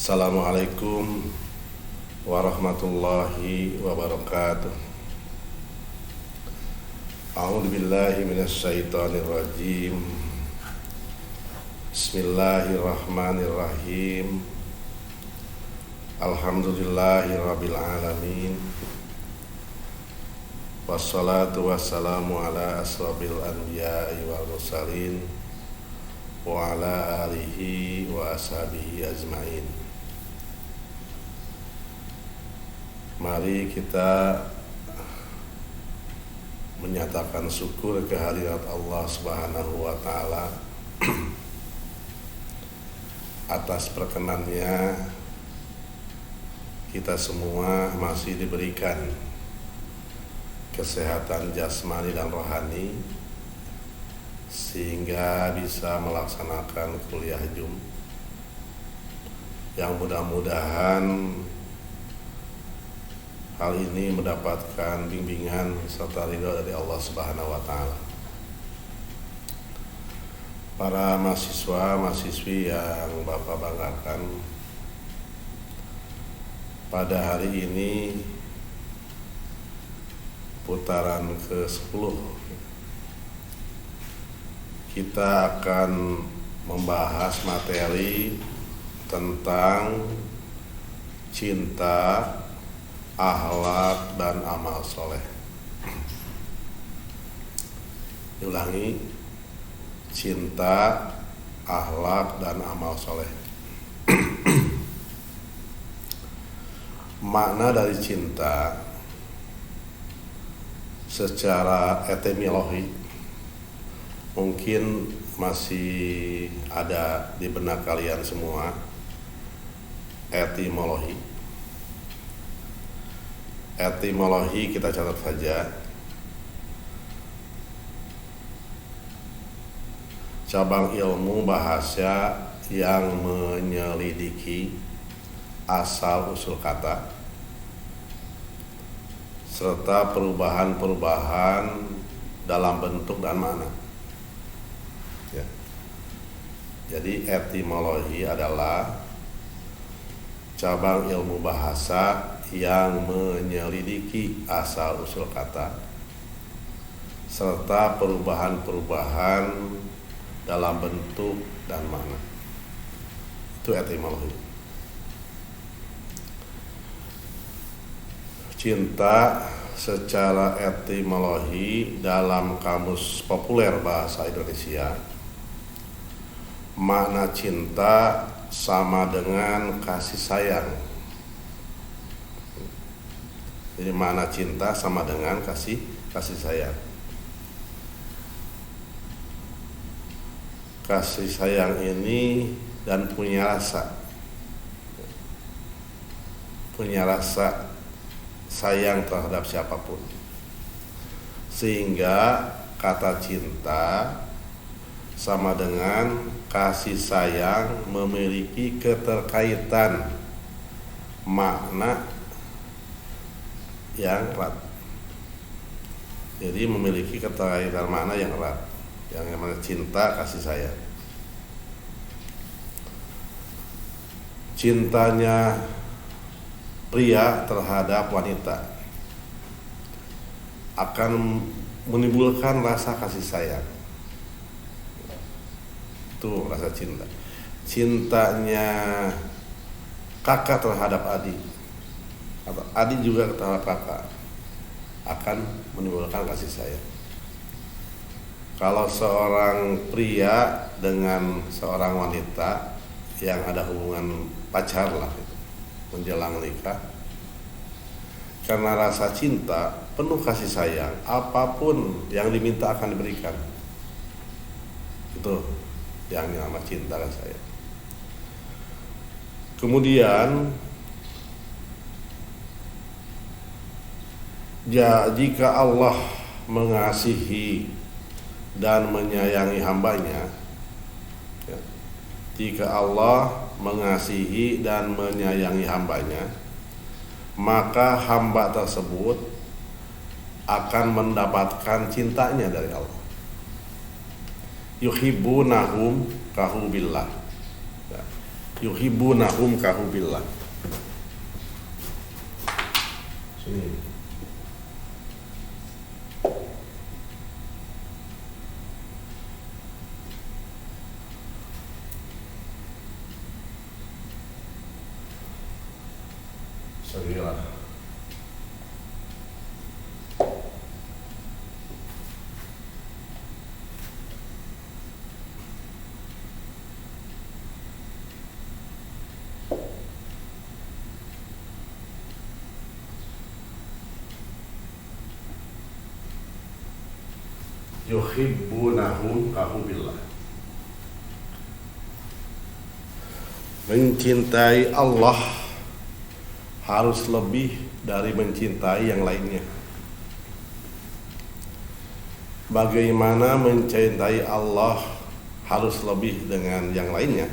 Assalamualaikum warahmatullahi wabarakatuh. A'udzu billahi minasyaitonir rajim. Bismillahirrahmanirrahim. Alhamdulillahirabbil alamin. Wassalatu wassalamu ala asrofil anbiya'i wal mursalin wa ala alihi wa ashabihi ajmain. Mari kita menyatakan syukur kehadirat Allah Subhanahu wa taala atas perkenannya kita semua masih diberikan kesehatan jasmani dan rohani sehingga bisa melaksanakan kuliah Jum yang mudah-mudahan hal ini mendapatkan bimbingan serta ridho dari Allah Subhanahu wa taala. Para mahasiswa, mahasiswi yang Bapak banggakan, pada hari ini putaran ke-10 kita akan membahas materi tentang cinta, akhlak dan amal soleh. Diulangi, cinta, akhlak dan amal soleh. Makna dari cinta secara etimologi mungkin masih ada di benak kalian semua. Etimologi kita catat saja. Cabang ilmu bahasa yang menyelidiki asal usul kata serta perubahan-perubahan dalam bentuk dan makna. Ya. Jadi etimologi adalah cabang ilmu bahasa yang menyelidiki asal usul kata serta perubahan-perubahan dalam bentuk dan makna. Itu etimologi. Cinta secara etimologi dalam kamus populer bahasa Indonesia, makna cinta sama dengan kasih sayang. Jadi makna cinta sama dengan kasih sayang. Kasih sayang ini dan punya rasa sayang terhadap siapapun, sehingga kata cinta sama dengan kasih sayang memiliki keterkaitan makna yang erat. Jadi memiliki keterkaitan makna yang erat, yang namanya cinta, kasih sayang. Cintanya pria terhadap wanita akan menimbulkan rasa kasih sayang. Itu rasa cinta. Cintanya kakak terhadap adik atau adik juga terhadap kakak akan menimbulkan kasih sayang. Kalau seorang pria dengan seorang wanita yang ada hubungan pacar lah, menjelang nikah, karena rasa cinta, penuh kasih sayang, apapun yang diminta akan diberikan. Itu yang nama cinta dan sayang. Kemudian jika Allah mengasihi dan menyayangi hambanya, jika Allah mengasihi dan menyayangi hambanya, maka hamba tersebut akan mendapatkan cintanya dari Allah. Yuhibbunahum kahubillah. yuhibbunahum kahubillah. Sini. Segera. Yuhibbunahum kahubillah. Mencintai Allah harus lebih dari mencintai yang lainnya. Bagaimana mencintai Allah harus lebih dengan yang lainnya?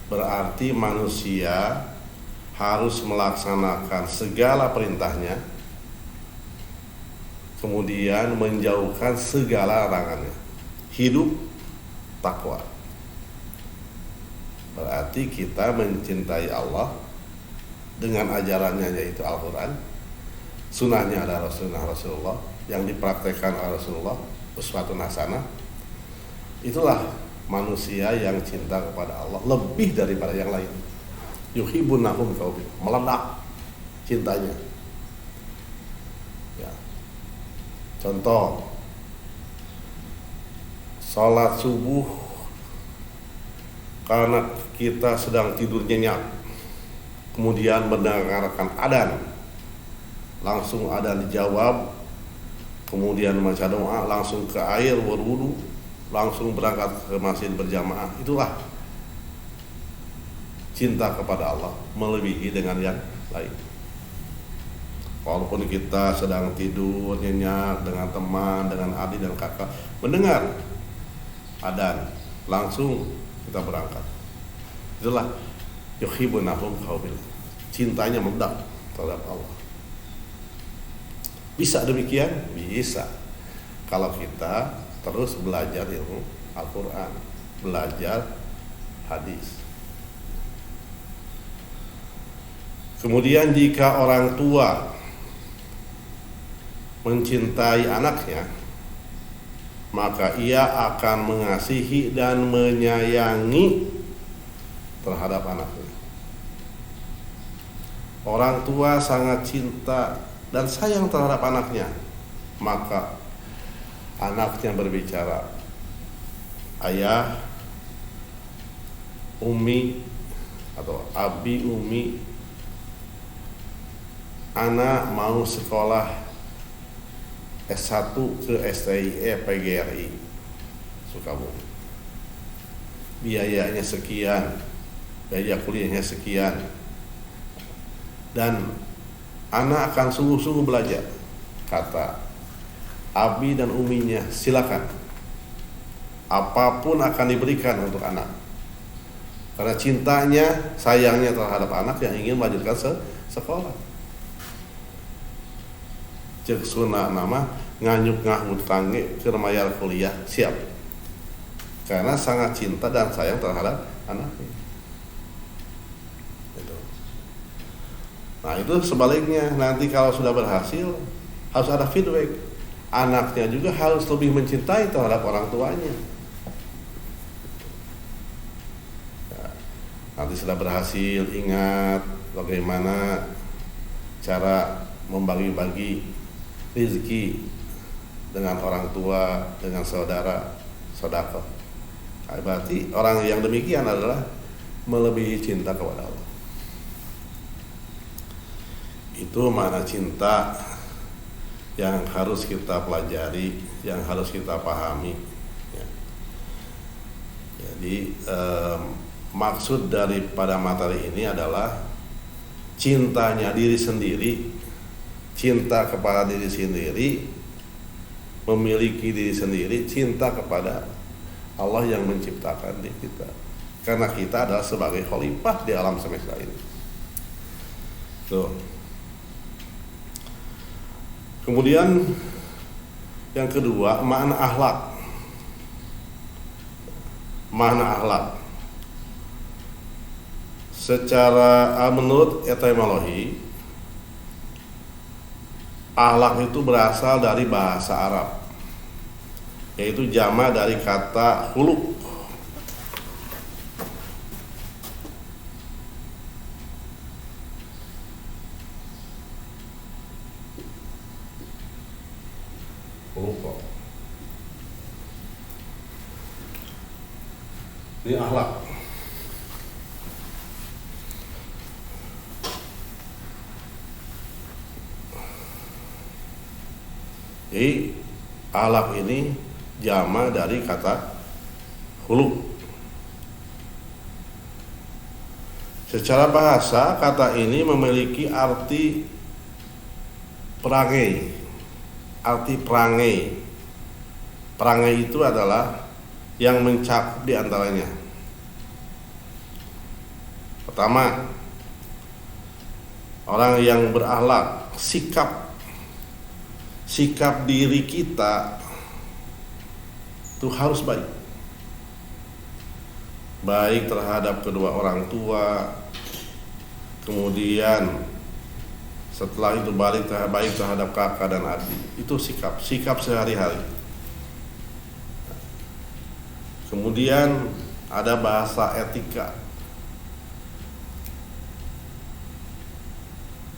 Berarti manusia harus melaksanakan segala perintahnya, kemudian menjauhkan segala larangannya. Hidup takwa. Berarti kita mencintai Allah dengan ajarannya, yaitu Al-Quran, sunnahnya adalah sunnah Rasulullah yang dipraktekkan oleh Rasulullah, uswatun hasanah. Itulah manusia yang cinta kepada Allah lebih daripada yang lain. Yuhibbunahum kahubillah, meledak cintanya. Ya. Contoh, sholat subuh karena kita sedang tidur nyenyak, kemudian mendengarkan adzan, langsung adzan dijawab, kemudian membaca doa, langsung ke air berwudu, langsung berangkat ke masjid berjamaah. Itulah cinta kepada Allah melebihi dengan yang lain. Walaupun kita sedang tidur nyenyak dengan teman, dengan adik dan kakak, mendengar adzan, langsung kita berangkat. Itulah yuhibbunahum kahubillah, cintanya meledak terhadap Allah. Bisa demikian? Bisa. Kalau kita terus belajar ilmu Al-Quran, belajar hadis. Kemudian jika orang tua mencintai anaknya, maka ia akan mengasihi dan menyayangi terhadap anaknya. Orang tua sangat cinta dan sayang terhadap anaknya, maka anaknya berbicara, ayah, umi, atau abi, umi, anak mau sekolah S1 ke STIE PGRI Sukabumi, biayanya sekian, biaya kuliahnya sekian, dan anak akan sungguh-sungguh belajar. Kata abi dan uminya, silakan, apapun akan diberikan untuk anak, karena cintanya, sayangnya terhadap anak yang ingin melanjutkan sekolah. Cek sunah nama nganyuk ngahmut tangge keur mayar kuliah siap, karena sangat cinta dan sayang terhadap anaknya. Gitu. Nah itu sebaliknya, nanti kalau sudah berhasil harus ada feedback. Anaknya juga harus lebih mencintai terhadap orang tuanya. Ya, nanti sudah berhasil, ingat bagaimana cara membagi-bagi rezeki dengan orang tua, dengan saudara, sedekah. Berarti orang yang demikian adalah melebihi cinta kepada Allah. Itu makna cinta yang harus kita pelajari, yang harus kita pahami. Ya. Jadi maksud daripada materi ini adalah cintanya diri sendiri, cinta kepada diri sendiri, memiliki diri sendiri, cinta kepada Allah yang menciptakan diri kita. Karena kita adalah sebagai khalifah di alam semesta ini. Tuh. Kemudian yang kedua, makna akhlak. Makna akhlak. Secara menurut etimologi, akhlak itu berasal dari bahasa Arab, yaitu jamak dari kata khuluq. Khuluq. Ini akhlak. Jadi akhlak ini jamak dari kata khuluq. Secara bahasa, kata ini memiliki arti perangai. Arti perangai. Perangai itu adalah yang mencakup di antaranya. Pertama, orang yang berakhlak, sikap diri kita itu harus baik. Baik terhadap kedua orang tua, kemudian setelah itu baik terhadap kakak dan adik. Itu sikap sehari-hari. Kemudian ada bahasa etika,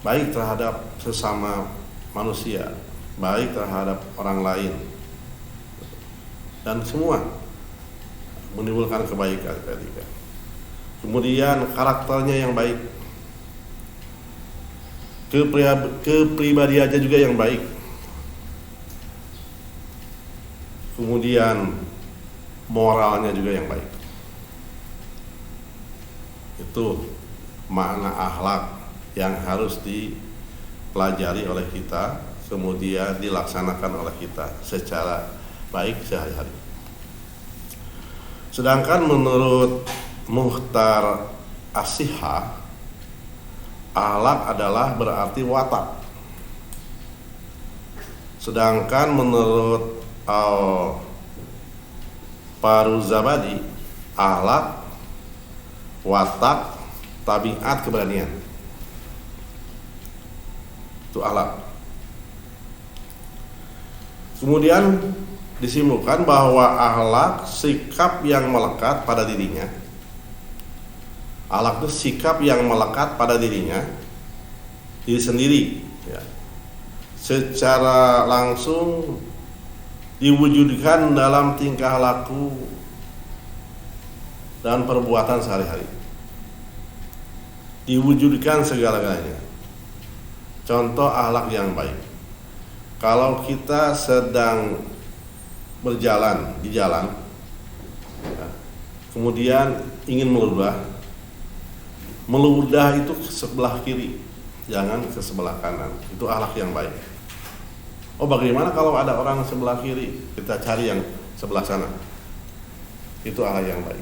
baik terhadap sesama manusia, baik terhadap orang lain, dan semua menimbulkan kebaikan etika. Kemudian karakternya yang baik, kepribadiannya juga yang baik. Kemudian moralnya juga yang baik. Itu makna akhlak yang harus dipelajari oleh kita, kemudian dilaksanakan oleh kita secara baik sehari-hari. Sedangkan menurut Mukhtar As-Sihah, akhlak adalah berarti watak. Sedangkan menurut Al-Faruzabadi, akhlak, watak, tabiat, keberanian. Itu akhlak. Kemudian disimpulkan bahwa akhlak sikap yang melekat pada dirinya. Akhlak itu sikap yang melekat pada diri sendiri, ya. Secara langsung diwujudkan dalam tingkah laku dan perbuatan sehari-hari. Diwujudkan segala-galanya. Contoh akhlak yang baik. Kalau kita sedang berjalan di jalan, ya, kemudian ingin meludah itu ke sebelah kiri, jangan ke sebelah kanan. Itu akhlak yang baik. Oh, bagaimana kalau ada orang sebelah kiri, kita cari yang sebelah sana. Itu akhlak yang baik.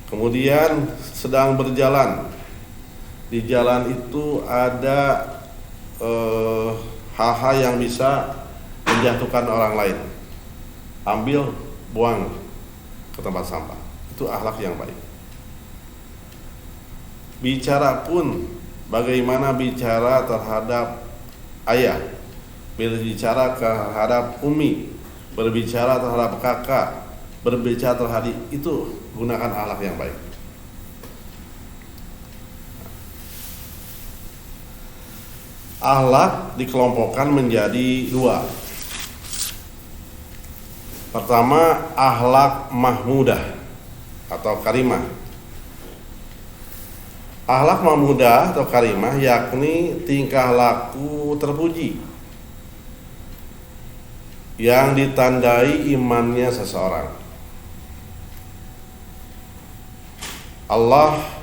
Kemudian sedang berjalan, di jalan itu ada hal-hal yang bisa menjatuhkan orang lain, ambil, buang ke tempat sampah. Itu akhlak yang baik. Bicara pun, bagaimana bicara terhadap ayah, berbicara terhadap umi, berbicara terhadap kakak, berbicara terhadap itu, gunakan akhlak yang baik. Akhlak dikelompokkan menjadi dua. Pertama, akhlak mahmudah atau karimah. Akhlak mahmudah atau karimah yakni tingkah laku terpuji yang ditandai imannya seseorang. Allah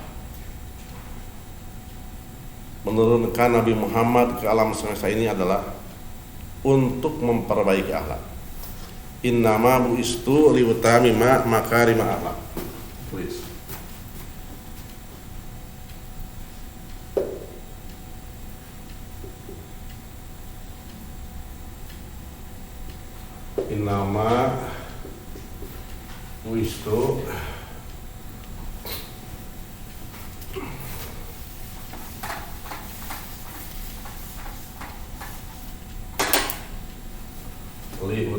menurunkan Nabi Muhammad ke alam semesta ini adalah untuk memperbaiki akhlak. Innama bu'istu liutamima makarimah akhlak. Tulis. Innama bu'istu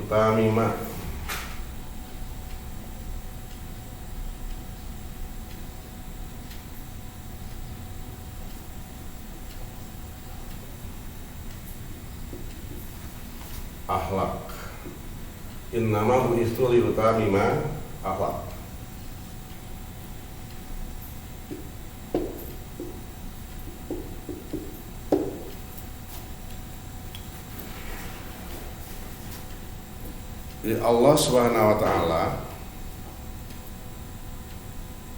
utamima. Akhlak. Innama bu'istu liutamima akhlak. Jadi Allah Subhanahu wa taala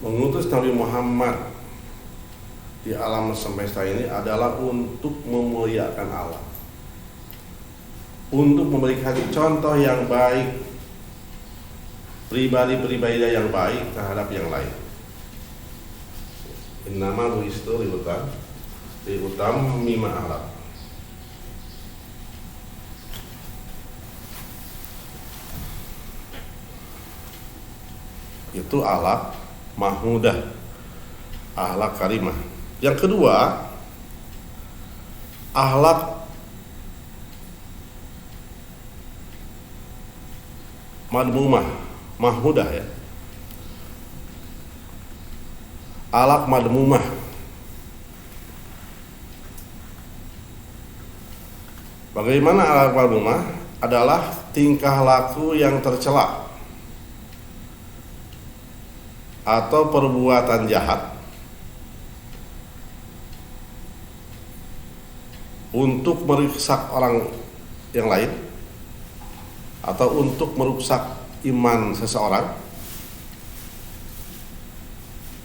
mengutus Nabi Muhammad di alam semesta ini adalah untuk memuliakan Allah, untuk memberikan contoh yang baik, pribadi-pribadi yang baik terhadap yang lain. Innama bu'istu liutammima akhlak. Itu akhlak mahmudah, akhlak karimah. Yang kedua, akhlak madmumah, mahmudah ya. Akhlak madmumah. Bagaimana akhlak madmumah? Adalah tingkah laku yang tercela atau perbuatan jahat untuk merusak orang yang lain atau untuk merusak iman seseorang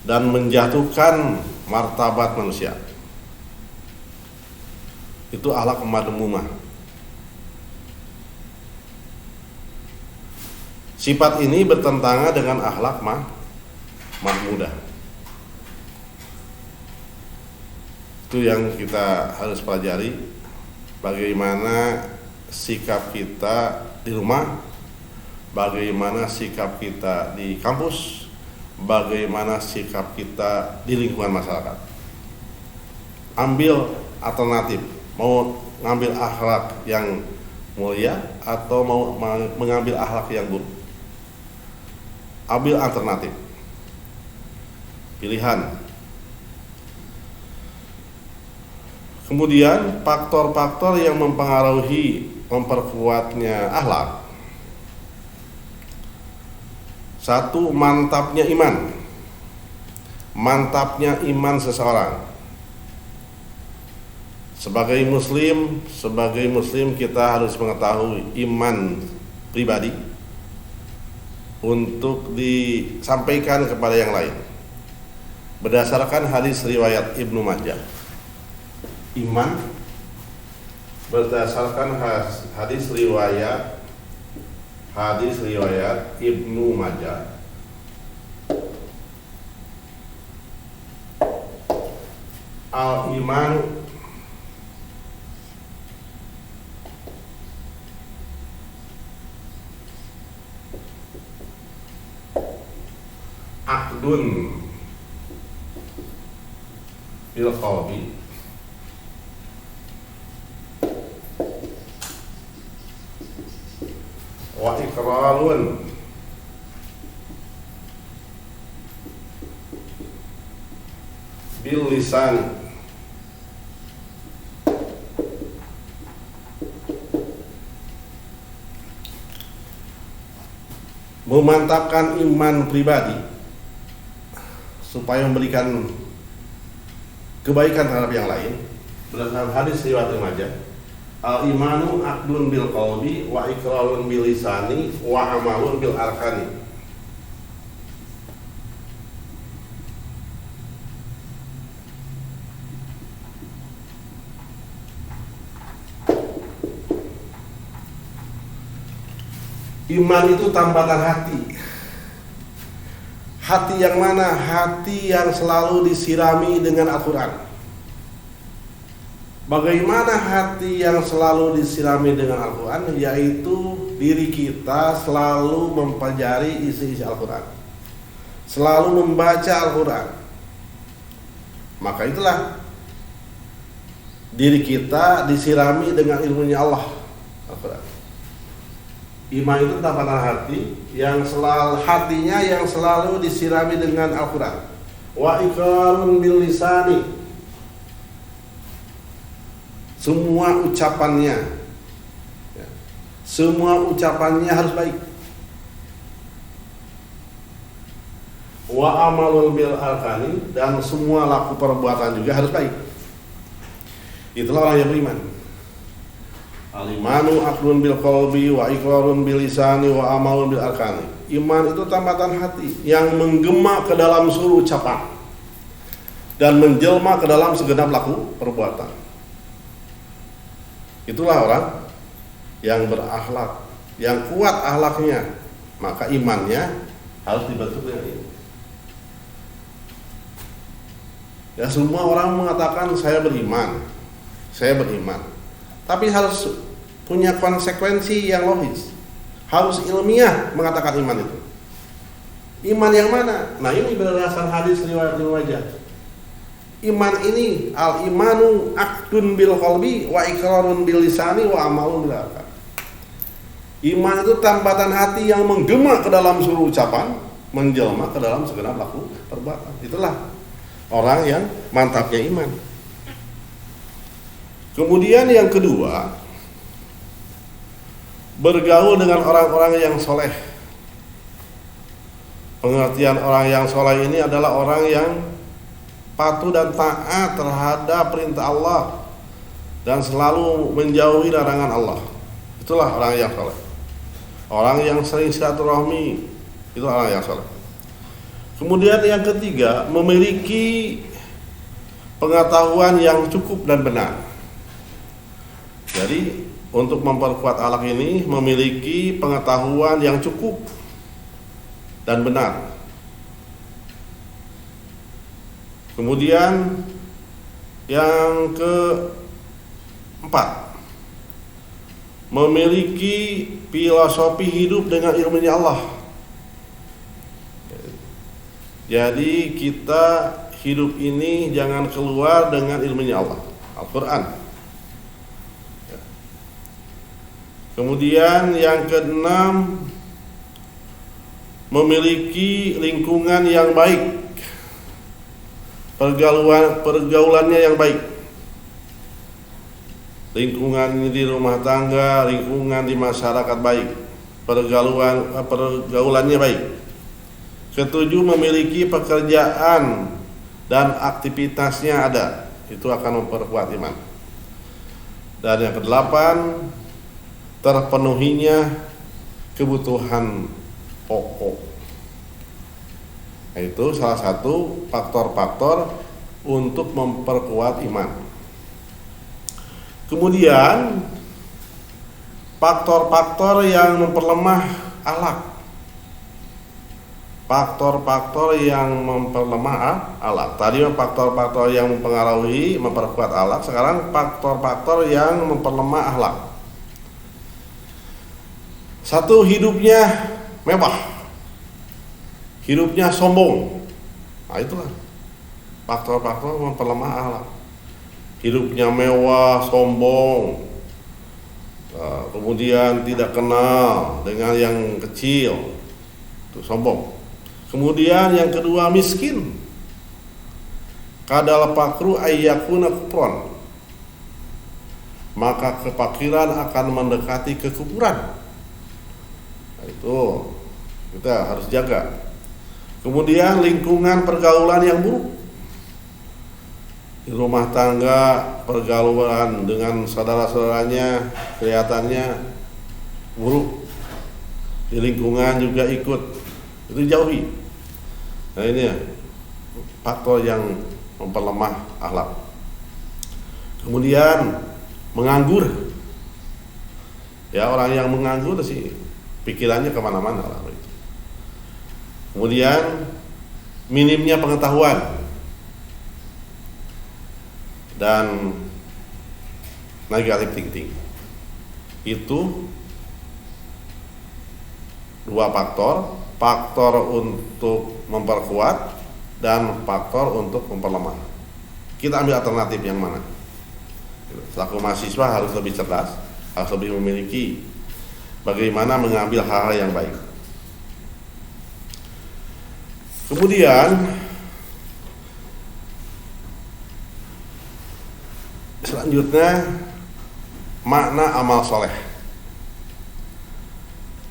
dan menjatuhkan martabat manusia. Itu akhlak madmumah. Sifat ini bertentangan dengan akhlak mahmudah. Itu yang kita harus pelajari, bagaimana sikap kita di rumah, bagaimana sikap kita di kampus, bagaimana sikap kita di lingkungan masyarakat. Ambil alternatif, mau ngambil akhlak yang mulia atau mau mengambil akhlak yang buruk. Ambil alternatif, pilihan. Kemudian faktor-faktor yang mempengaruhi memperkuatnya akhlak. Satu, mantapnya iman. Mantapnya iman seseorang. Sebagai muslim kita harus mengetahui iman pribadi untuk disampaikan kepada yang lain. Berdasarkan hadis riwayat Ibnu Majah, iman berdasarkan hadis riwayat Ibnu Majah, al-iman aqdun bil qalbi wa iqrarun bil lisan memantapkan iman pribadi supaya memberikan kebaikan terhadap yang lain. Berdasarkan hadis riwayat Ibnu Majah, al-imanu aqdun bil qalbi wa iqrarun bil lisani wa amalun bil arkani. Iman itu tambatan hati. Hati yang mana? Hati yang selalu disirami dengan Al-Quran. Bagaimana hati yang selalu disirami dengan Al-Quran? Yaitu diri kita selalu mempelajari isi-isi Al-Quran, selalu membaca Al-Quran. Maka itulah diri kita disirami dengan ilmunya Allah, Al-Quran. Iman itu tampanan hati yang selalu hatinya yang selalu disirami dengan Al-Qur'an. Wa iqrarun bil lisani. Semua ucapannya harus baik. Wa amalul bil arkani, dan semua laku perbuatan juga harus baik. Itulah orang yang beriman. Al-imanu aqdun bil qalbi wa iqrarun bil lisani wa amalun bil arkani. Iman itu tambatan hati yang menggema ke dalam seluruh ucapan dan menjelma ke dalam segenap laku perbuatan. Itulah orang yang berakhlak, yang kuat akhlaknya, maka imannya harus dibentuk dengan ini. Ya, semua orang mengatakan saya beriman, tapi harus punya konsekuensi yang logis, harus ilmiah mengatakan iman itu. Iman yang mana? Nah, ini berdasarkan hadis riwayat Ibnu Majah. Iman ini al-imanu aqdun bil qalbi wa iqrarun bil lisani wa amalun bil arkan. Iman itu tambatan hati yang menggema ke dalam seluruh ucapan, menjelma ke dalam segenap laku perbuatan. Itulah orang yang mantapnya iman. Kemudian yang kedua, bergaul dengan orang-orang yang soleh. Pengertian orang yang soleh ini adalah orang yang patuh dan taat terhadap perintah Allah dan selalu menjauhi larangan Allah. Itulah orang yang soleh. Orang yang sering silaturahmi, itu orang yang soleh. Kemudian yang ketiga, memiliki pengetahuan yang cukup dan benar. Jadi untuk memperkuat akhlak ini memiliki pengetahuan yang cukup dan benar. Kemudian yang keempat, memiliki filosofi hidup dengan ilmunya Allah. Jadi kita hidup ini jangan keluar dengan ilmunya Allah, Al-Quran. Kemudian yang keenam, memiliki lingkungan yang baik, pergaulannya yang baik. Lingkungan di rumah tangga, lingkungan di masyarakat baik, pergaulannya baik. Ketujuh, memiliki pekerjaan dan aktivitasnya ada, itu akan memperkuat iman. Dan yang kedelapan, terpenuhinya kebutuhan pokok. Itu salah satu faktor-faktor untuk memperkuat iman. Kemudian faktor-faktor yang memperlemah akhlak. Faktor-faktor yang memperlemah akhlak. Tadi faktor-faktor yang mempengaruhi memperkuat akhlak, sekarang faktor-faktor yang memperlemah akhlak. Satu, hidupnya mewah, hidupnya sombong. Nah, itulah faktor-faktor memperlemah akhlak. Hidupnya mewah, sombong, kemudian tidak kenal dengan yang kecil, itu sombong. Kemudian yang kedua, miskin. Kadal fakru ayyakuna kufran, maka kefakiran akan mendekati kekufuran. Nah, itu kita harus jaga. Kemudian lingkungan pergaulan yang buruk. Di rumah tangga, pergaulan dengan saudara-saudaranya kelihatannya buruk. Di lingkungan juga ikut, itu jauhi. Nah, ini ya, faktor yang memperlemah akhlak. Kemudian menganggur. Ya, orang yang menganggur sih pikirannya kemana-mana lah itu. Kemudian minimnya pengetahuan dan negatif thinking. Itu dua faktor, faktor untuk memperkuat dan faktor untuk memperlemah. Kita ambil alternatif yang mana? Selaku mahasiswa harus lebih cerdas, harus lebih memiliki bagaimana mengambil hal-hal yang baik. Kemudian selanjutnya makna amal soleh.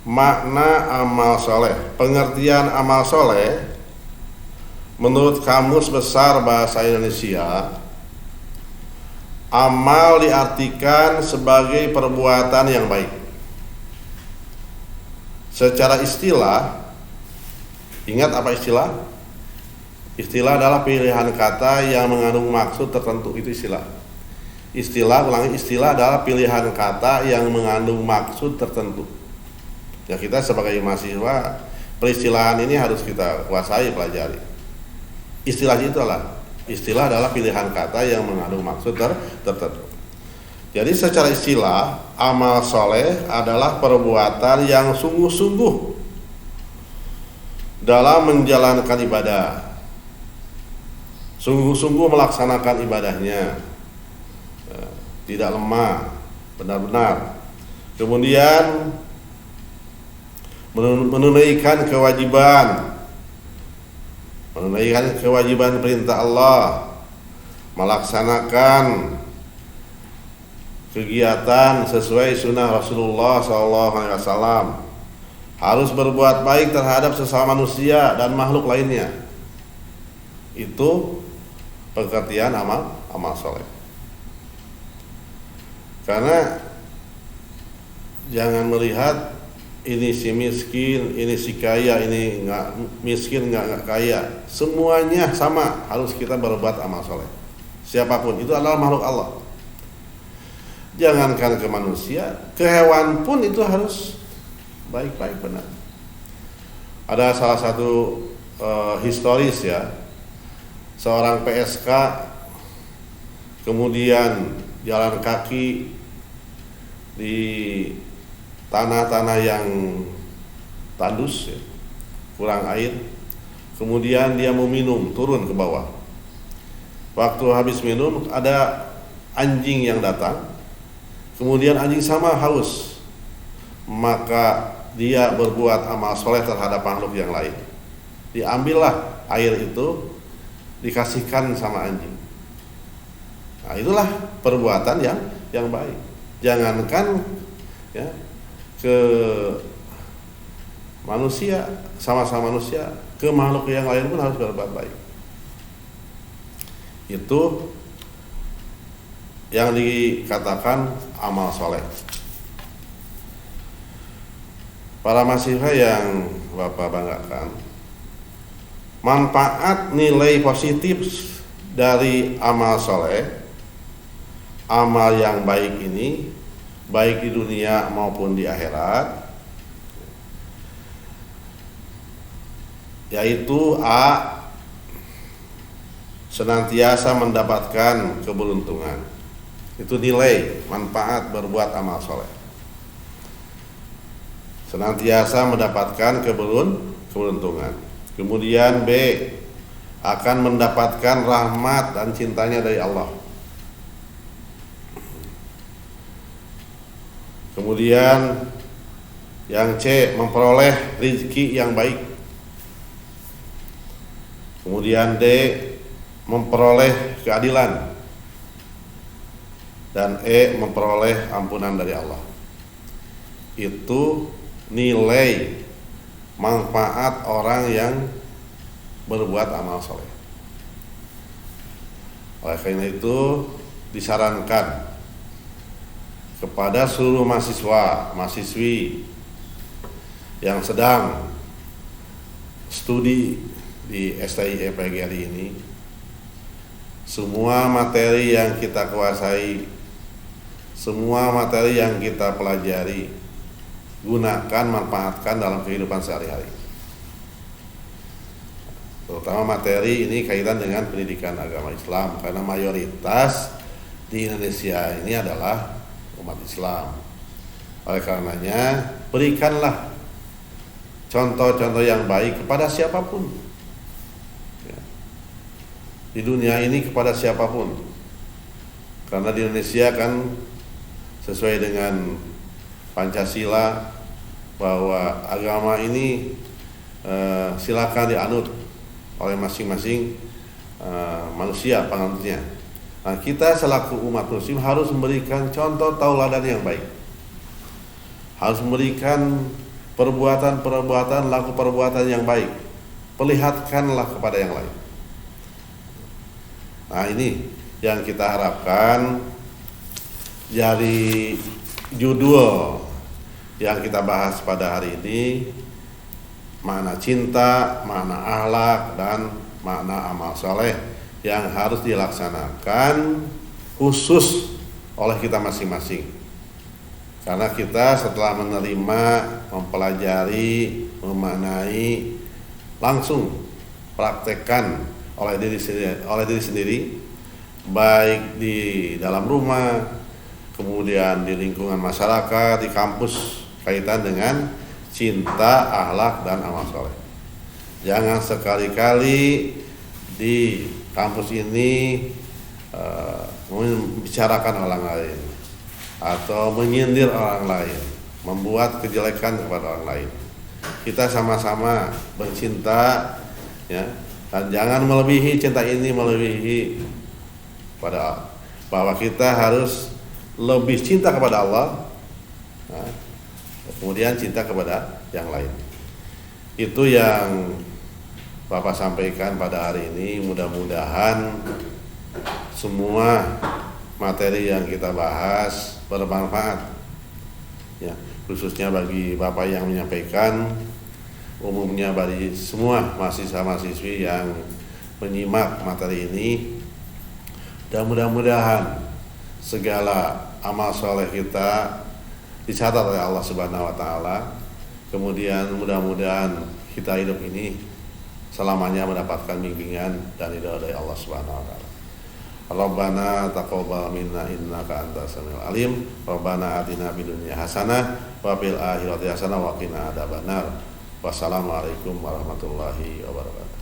Makna amal soleh, pengertian amal soleh menurut Kamus Besar Bahasa Indonesia, amal diartikan sebagai perbuatan yang baik. Secara istilah, ingat apa istilah? Istilah adalah pilihan kata yang mengandung maksud tertentu, itu istilah. Istilah adalah pilihan kata yang mengandung maksud tertentu. Ya, kita sebagai mahasiswa peristilahan ini harus kita kuasai, pelajari. Istilah adalah pilihan kata yang mengandung maksud tertentu. Jadi secara istilah, amal soleh adalah perbuatan yang sungguh-sungguh dalam menjalankan ibadah, sungguh-sungguh melaksanakan ibadahnya, tidak lemah, benar-benar. Kemudian menunaikan kewajiban perintah Allah, melaksanakan kegiatan sesuai sunnah Rasulullah SAW, harus berbuat baik terhadap sesama manusia dan makhluk lainnya. Itu pengertian amal soleh. Karena jangan melihat ini si miskin, ini si kaya, ini nggak miskin, nggak kaya, semuanya sama, harus kita berbuat amal soleh. Siapapun itu adalah makhluk Allah. Jangankan ke manusia, ke hewan pun itu harus baik-baik, benar. Ada salah satu historis ya, seorang PSK kemudian jalan kaki di tanah-tanah yang tandus ya, kurang air. Kemudian dia mau minum, turun ke bawah. Waktu habis minum ada anjing yang datang. Kemudian anjing sama haus. Maka dia berbuat amal soleh terhadap makhluk yang lain. Diambillah air itu, dikasihkan sama anjing. Nah, itulah perbuatan yang baik. Jangankan ya ke manusia, sama-sama manusia, ke makhluk yang lain pun harus berbuat baik. Itu yang dikatakan amal soleh. Para mahasiswa yang Bapak banggakan, manfaat nilai positif dari amal soleh, amal yang baik ini, baik di dunia maupun di akhirat, yaitu A, senantiasa mendapatkan keberuntungan. Itu nilai manfaat berbuat amal soleh, senantiasa mendapatkan keberuntungan. Kemudian B, akan mendapatkan rahmat dan cintanya dari Allah. Kemudian yang C, memperoleh rezeki yang baik. Kemudian D, memperoleh keadilan. Dan E, memperoleh ampunan dari Allah. Itu nilai manfaat orang yang berbuat amal soleh. Oleh karena itu disarankan kepada seluruh mahasiswa, mahasiswi yang sedang studi di STI PGRI ini, semua materi yang kita kuasai, semua materi yang kita pelajari, gunakan, manfaatkan dalam kehidupan sehari-hari. Terutama materi ini kaitan dengan pendidikan agama Islam, karena mayoritas di Indonesia ini adalah umat Islam. Oleh karenanya, berikanlah contoh-contoh yang baik kepada siapapun ya, di dunia ini, kepada siapapun. Karena di Indonesia kan sesuai dengan Pancasila, bahwa agama ini silakan dianut oleh masing-masing manusia penganutnya. Nah, kita selaku umat muslim harus memberikan contoh tauladan yang baik, harus memberikan perbuatan-perbuatan, laku perbuatan yang baik, perlihatkanlah kepada yang lain. Nah, ini yang kita harapkan dari judul yang kita bahas pada hari ini, makna cinta, makna akhlak, dan makna amal soleh yang harus dilaksanakan khusus oleh kita masing-masing. Karena kita setelah menerima, mempelajari, memaknai, langsung praktekkan oleh diri sendiri, baik di dalam rumah, kemudian di lingkungan masyarakat, di kampus, kaitan dengan cinta, akhlak, dan amal soleh. Jangan sekali-kali di kampus ini membicarakan orang lain atau menyindir orang lain, membuat kejelekan kepada orang lain. Kita sama-sama bercinta, ya, dan jangan melebihi cinta ini, melebihi pada bahwa kita harus lebih cinta kepada Allah, nah, kemudian cinta kepada yang lain. Itu yang Bapak sampaikan pada hari ini. Mudah-mudahan semua materi yang kita bahas bermanfaat, ya, khususnya bagi Bapak yang menyampaikan, umumnya bagi semua mahasiswa-mahasiswi yang menyimak materi ini. Dan mudah-mudahan segala amal soleh kita dicatat oleh Allah Subhanahu wa taala. Kemudian mudah-mudahan kita hidup ini selamanya mendapatkan bimbingan dan ridha dari Allah Subhanahu wa taala. Rabbana taqabbal minna innaka antas samiul alim. Rabbana atina fid dunya hasanah wa fil akhirati hasanah wa qina adzabannar. Wassalamualaikum warahmatullahi wabarakatuh.